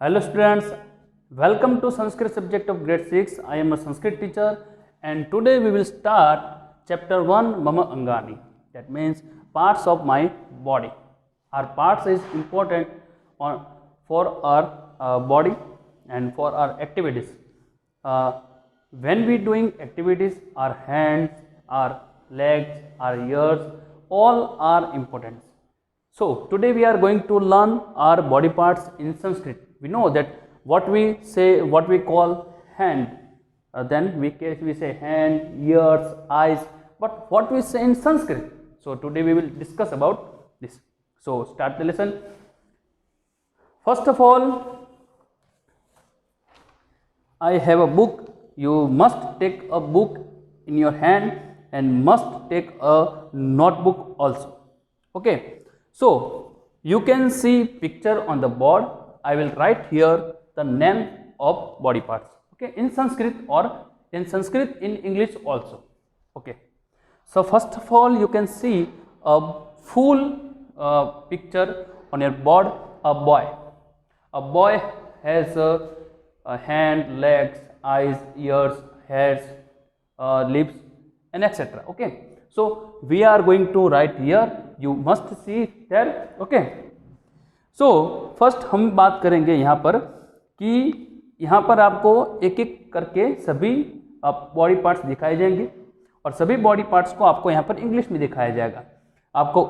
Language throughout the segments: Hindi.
Hello students, welcome to Sanskrit subject of grade 6. I am a Sanskrit teacher and today we will start chapter 1 Mama Angani. That means parts of my body. Our parts is important for our body and for our activities. When we doing activities, our hands, our legs, our ears, all are important. So today we are going to learn our body parts in Sanskrit. We know that what we say, what we call hand, then we say hand, ears, eyes, but what we say in Sanskrit. So today we will discuss about this. So start the lesson. First of all, I have a book. You must take a book in your hand and must take a notebook also. Okay. So you can see picture on the board. I will write here the name of body parts. Okay, in Sanskrit or in Sanskrit in English also. Okay. So first of all, you can see a full picture on your board. A boy. A boy has a hand, legs, eyes, ears, hairs, lips, and etc. Okay. So we are going to write here. You must see there. Okay. So first हम बात करेंगे यहाँ पर कि यहाँ पर आपको एक एक करके सभी बॉडी पार्ट्स दिखाए जाएंगे और सभी बॉडी पार्ट्स को आपको यहाँ पर इंग्लिश में दिखाया जाएगा। आपको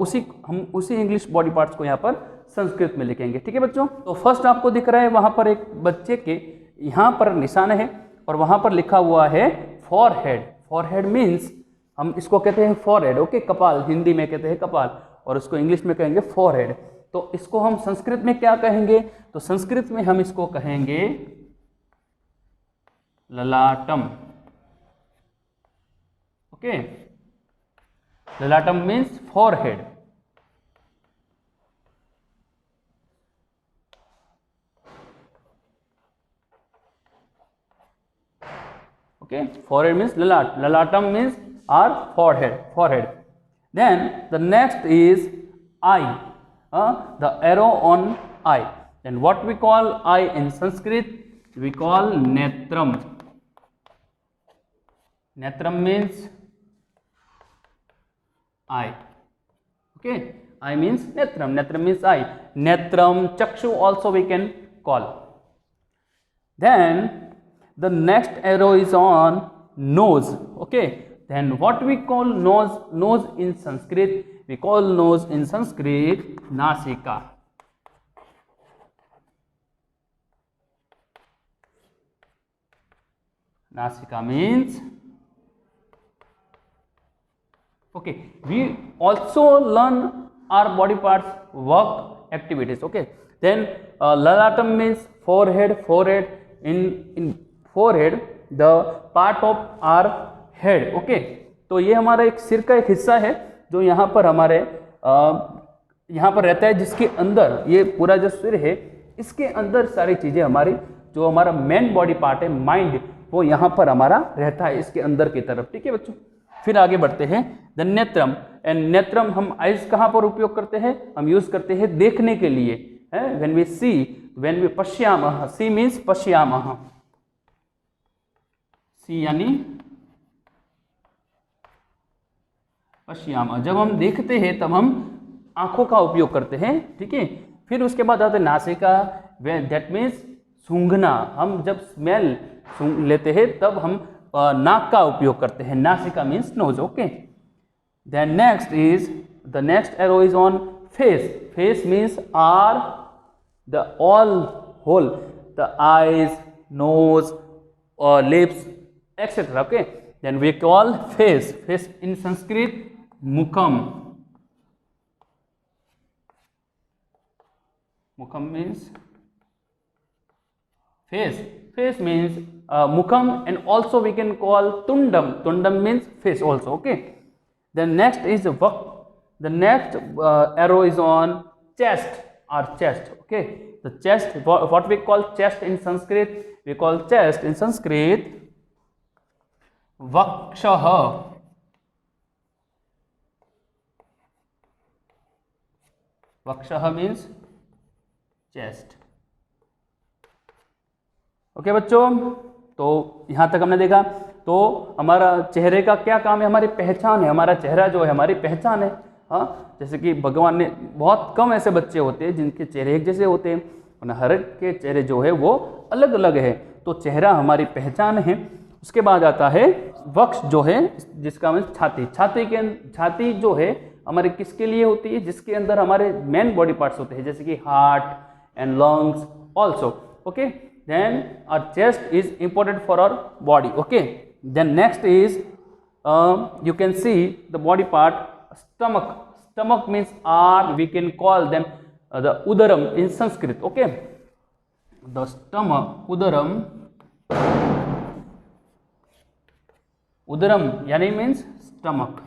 हम उसी इंग्लिश बॉडी पार्ट्स को यहाँ पर संस्कृत में लिखेंगे। ठीक है बच्चों। तो फर्स्ट आपको दिख रहा है वहाँ पर एक बच्चे के यहाँ पर निशान है और वहाँ पर लिखा हुआ है फॉरहेड। फॉरहेड मीन्स हम इसको कहते हैं फॉरहेड। ओके, कपाल हिंदी में कहते हैं कपाल और उसको इंग्लिश में कहेंगे फॉरहेड। तो इसको हम संस्कृत में क्या कहेंगे? तो संस्कृत में हम इसको कहेंगे ललाटम। ओके, ललाटम means forehead. Okay, forehead means lalat. Lalatam means our forehead. Then the next is eye. The arrow on eye. Then what we call eye in Sanskrit? We call netram. Netram means eye. Okay, eye means netram. Netram means eye. Netram, chakshu also we can call. Then the next arrow is on nose. Okay, then what we call nose in Sanskrit? We call nose in Sanskrit nasika. Nasika means, okay, we also learn our body parts work activities. Okay, then lalatam means forehead. In forehead the part of our head. Okay, तो ये हमारा एक सिर का एक हिस्सा है जो यहाँ पर हमारे यहाँ पर रहता है, जिसके अंदर ये पूरा जो सिर है इसके अंदर सारी चीजें हमारी जो हमारा मेन बॉडी पार्ट है माइंड, वो यहाँ पर हमारा रहता है इसके अंदर की तरफ। ठीक है बच्चों, फिर आगे बढ़ते हैं। द नेत्रम। एंड नेत्रम हम आइज कहाँ पर उपयोग करते हैं? हम यूज करते हैं देखने के लिए। When we see, when we पश्यामः। सी मीन्स पश्यामः। सी यानी पश्यामः। जब हम देखते हैं तब हम आंखों का उपयोग करते हैं। ठीक है, फिर उसके बाद आते नासिका। दैट मीन्स सूंघना। हम जब स्मेल सूंघ लेते हैं तब हम नाक का उपयोग करते हैं। नासिका means nose. Okay, then next is the next arrow is on face. Face means are the all whole, the eyes, nose और lips etc. Okay, then we call face in Sanskrit mukham. Mukham means face means mukham, and also we can call tundam means face also. Okay, then next is the next arrow is on chest or chest. Okay, the chest, what we call chest in Sanskrit? We call chest in Sanskrit vakshah. Vakshah means chest. Okay बच्चों, तो यहाँ तक हमने देखा। तो हमारा चेहरे का क्या काम है, हमारी पहचान है, हमारा चेहरा जो है हमारी पहचान है। हाँ, जैसे कि भगवान ने, बहुत कम ऐसे बच्चे होते हैं जिनके चेहरे एक जैसे होते हैं, और हर एक के चेहरे जो है वो अलग अलग है। तो चेहरा हमारी पहचान है। उसके बाद आता है वक्ष जो है, जिसका मतलब छाती। छाती जो है हमारे किसके लिए होती है, जिसके अंदर हमारे मेन बॉडी पार्ट्स होते हैं, जैसे कि heart and lungs also. Okay, then our chest is important for our body. Okay, then next is you can see the body part stomach means or we can call them the udaram in Sanskrit. Okay, the stomach, udaram yani means stomach.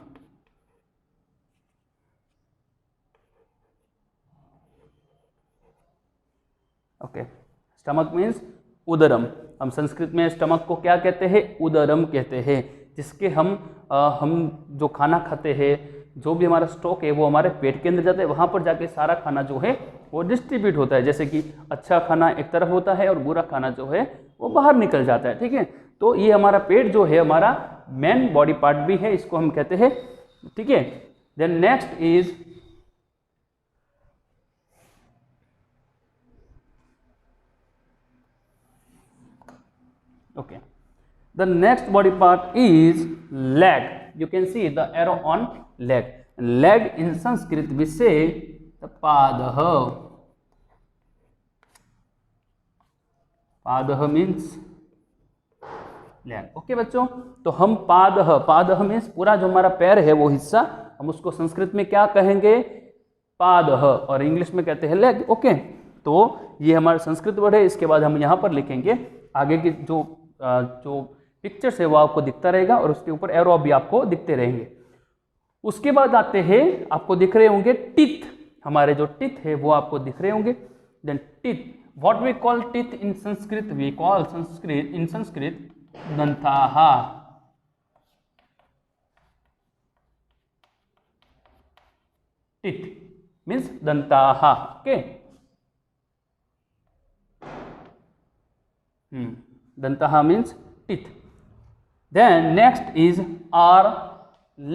Okay, stomach means उदरम। हम संस्कृत में स्टमक को क्या कहते हैं, उदरम कहते हैं, जिसके हम जो खाना खाते हैं, जो भी हमारा स्टॉक है वो हमारे पेट के अंदर जाता है, वहाँ पर जाके सारा खाना जो है वो डिस्ट्रीब्यूट होता है। जैसे कि अच्छा खाना एक तरफ होता है और बुरा खाना जो है वो बाहर निकल जाता है। ठीक है, तो ये हमारा पेट जो है हमारा मेन बॉडी पार्ट भी है, इसको हम कहते हैं। ठीक है, then next is okay, the next body part is leg. You can see the arrow on leg. Leg in Sanskrit we say the padah. पादह मीन्स लैग। ओके बच्चों, तो हम पादह मीन्स पूरा जो हमारा पैर है वो हिस्सा, हम उसको संस्कृत में क्या कहेंगे, पादह, और इंग्लिश में कहते हैं लेग। ओके, तो ये हमारा संस्कृत वर्ड है। इसके बाद हम यहाँ पर लिखेंगे, आगे की जो पिक्चर्स है वो आपको दिखता रहेगा और उसके ऊपर एरो भी आपको दिखते रहेंगे। उसके बाद आते हैं, आपको दिख रहे होंगे टीथ, हमारे जो टीथ है वो आपको दिख रहे होंगे। Then teeth, what we call teeth in Sanskrit, we call in Sanskrit दंताहा। टीथ मीन्स दंताहा। Okay, Dantaha means teeth. Then next is our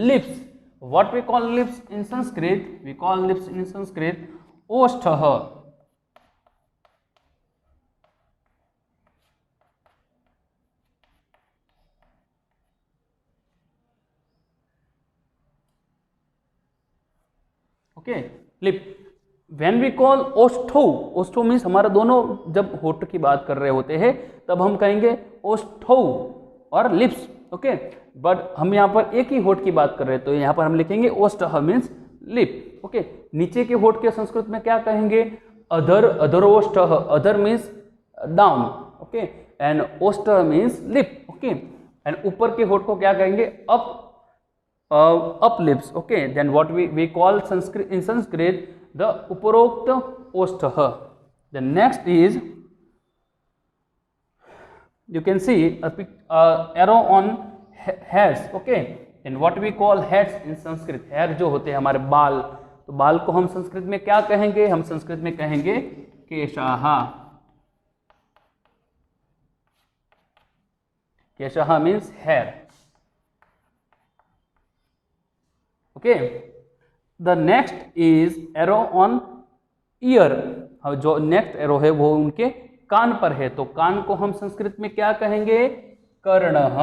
lips. What we call lips in Sanskrit? We call lips in Sanskrit oshtha. Okay, lip. When we call ओष्ठौ मीन्स हमारा दोनों, जब होठ की बात कर रहे होते हैं तब हम कहेंगे ओष्ठौ और लिप्स। ओके, बट हम यहाँ पर एक ही होठ की बात कर रहे हैं तो यहाँ पर हम लिखेंगे ओष्ठः मीन्स लिप। ओके, नीचे के होठ के संस्कृत में क्या कहेंगे, अधरोष्ठः, अधर मीन्स डाउन। ओके, एंड ओष्ठः मीन्स लिप। ओके, एंड ऊपर के होठ को क्या कहेंगे, up lips. Okay, then what we call Sanskrit in Sanskrit the uparokta oshtha. The next is, you can see a arrow on hairs. Okay, and what we call hairs in Sanskrit, hair जो होते हैं हमारे बाल, तो बाल को हम संस्कृत में क्या कहेंगे, हम संस्कृत में कहेंगे केशाहा। केशाहा means hair. Okay, the next is arrow on ear. जो नेक्स्ट एरो है वो उनके कान पर है, तो कान को हम संस्कृत में क्या कहेंगे, कर्णः।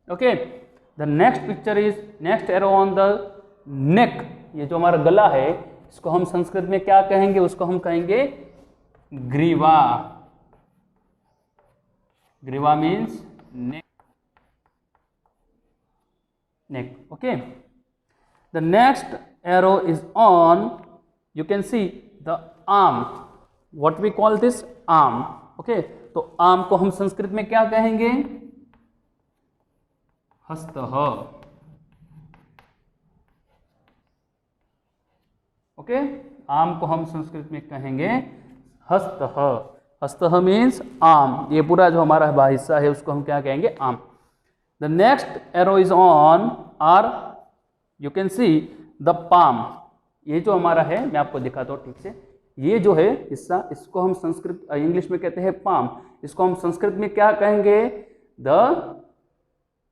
Okay, the next picture is next arrow on the neck. ये जो हमारा गला है इसको हम संस्कृत में क्या कहेंगे, उसको हम कहेंगे ग्रीवा। ग्रीवा means neck. Okay, the next arrow is on, you can see the arm. What we call this, arm. Okay, तो arm को हम संस्कृत में क्या कहेंगे, हस्तः। ओके, arm को हम संस्कृत में कहेंगे हस्तः। हस्तः मीन्स आर्म, ये पूरा जो हमारा हिस्सा है उसको हम क्या कहेंगे, arm. The next arrow is on, or you can see the palm. ये जो हमारा है, मैं आपको दिखाता हूँ ठीक से, ये जो है हिस्सा, इसको हम संस्कृत इंग्लिश में कहते हैं पाम, इसको हम संस्कृत में क्या कहेंगे, द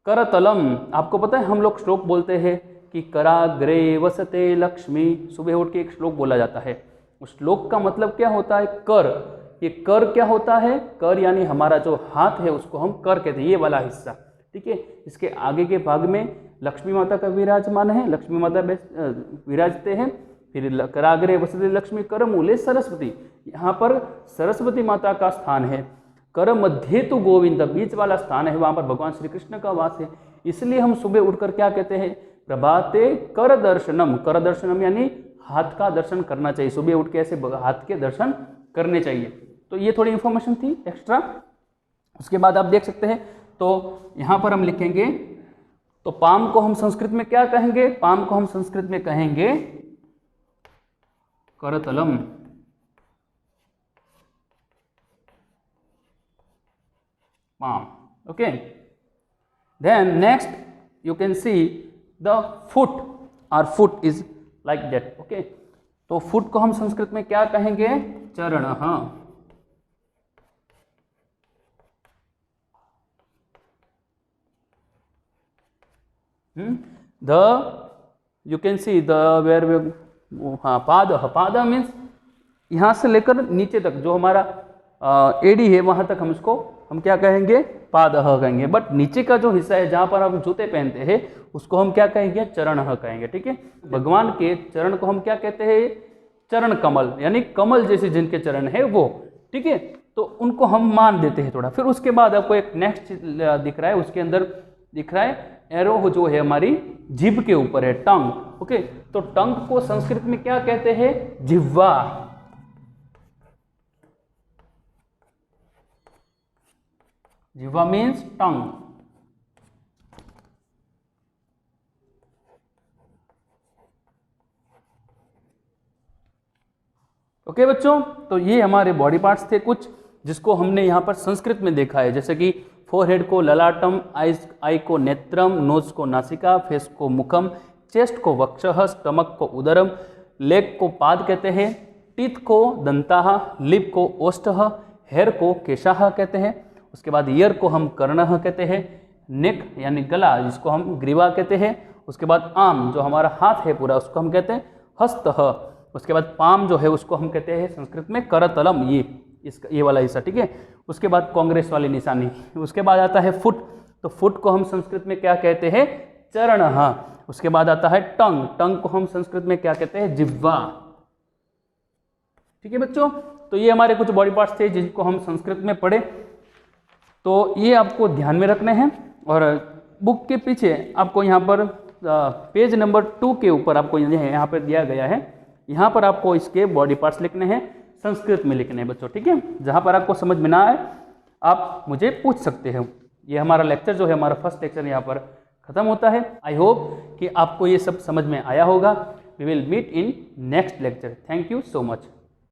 करतलम। आपको पता है हम लोग श्लोक बोलते हैं कि कराग्रे वसते लक्ष्मी, सुबह उठ के एक श्लोक बोला जाता है, उस श्लोक का मतलब क्या होता है, कर। ये कर क्या होता है, कर यानी हमारा जो हाथ है उसको हम कर कहते हैं, ये वाला हिस्सा, ठीक है। इसके आगे के भाग में लक्ष्मी माता का विराजमान है, लक्ष्मी माता विराजते हैं। फिर कराग्रे वसते लक्ष्मी कर मूले सरस्वती, यहाँ पर सरस्वती माता का स्थान है। कर मध्य तो गोविंद, बीच वाला स्थान है, वहाँ पर भगवान श्री कृष्ण का वास है। इसलिए हम सुबह उठकर क्या कहते हैं, प्रभाते कर दर्शनम। कर दर्शनम यानी हाथ का दर्शन करना चाहिए, सुबह उठ के ऐसे हाथ के दर्शन करने चाहिए। तो ये थोड़ी इंफॉर्मेशन थी एक्स्ट्रा। उसके बाद आप देख सकते हैं, तो यहाँ पर हम लिखेंगे, तो पाम को हम संस्कृत में क्या कहेंगे, पाम को हम संस्कृत में कहेंगे करतलम। palm. Okay, then next you can see the foot, our foot is like that. Okay, तो foot को हम संस्कृत में क्या कहेंगे, चरण। हाँ, the you can see the where we, हाँ, पाद, पाद मीन्स यहाँ से लेकर नीचे तक जो हमारा एडी है वहाँ तक हम इसको हम क्या कहेंगे, पादह कहेंगे। बट नीचे का जो हिस्सा है जहाँ पर हम जूते पहनते हैं उसको हम क्या कहेंगे, चरणह कहेंगे, ठीक है। भगवान के चरण को हम क्या कहते हैं, चरण कमल, यानी कमल जैसे जिनके चरण है वो, ठीक है। तो उनको हम मान देते हैं थोड़ा। फिर उसके बाद आपको एक नेक्स्ट दिख रहा है, उसके अंदर दिख रहा है एरो जो है हमारी जीभ के ऊपर है, टंग। ओके, तो टंग को संस्कृत में क्या कहते हैं, जिह्वा। जिह्वा मीन्स टंग। ओके बच्चों, तो ये हमारे बॉडी पार्ट्स थे कुछ जिसको हमने यहाँ पर संस्कृत में देखा है, जैसे कि फोरहेड को ललाटम, आई को नेत्रम, नोज को नासिका, फेस को मुखम, चेस्ट को वक्षः, स्टमक को उदरम, लेग को पाद कहते हैं, टीथ को दंताः, लिप को ओष्ठः, हेयर को केशाः कहते हैं। उसके बाद ईयर को हम कर्णः कहते हैं, नेक यानी गला जिसको हम ग्रीवा कहते हैं। उसके बाद आर्म जो हमारा हाथ है पूरा उसको हम कहते हैं हस्तः। उसके बाद पाम जो है उसको हम कहते हैं संस्कृत में करतलम, ये वाला हिस्सा, ठीक है। उसके बाद कांग्रेस वाली निशानी। उसके बाद आता है फुट, तो फुट को हम संस्कृत में क्या कहते हैं, चरणः। उसके बाद आता है टंग, टंग को हम संस्कृत में क्या कहते हैं, जिह्वा। ठीक है बच्चों, तो ये हमारे कुछ बॉडी पार्ट्स थे जिनको हम संस्कृत में पढ़े, तो ये आपको ध्यान में रखने हैं। और बुक के पीछे आपको यहाँ पर पेज नंबर 2 के ऊपर आपको यहाँ पर दिया गया है, यहाँ पर आपको इसके बॉडी पार्ट्स लिखने हैं, संस्कृत में लिखने हैं बच्चों, ठीक है। जहाँ पर आपको समझ में ना आए आप मुझे पूछ सकते हैं। ये हमारा लेक्चर जो है, हमारा फर्स्ट लेक्चर यहाँ पर खत्म होता है। आई होप कि आपको ये सब समझ में आया होगा। We will meet in next lecture. Thank you so much.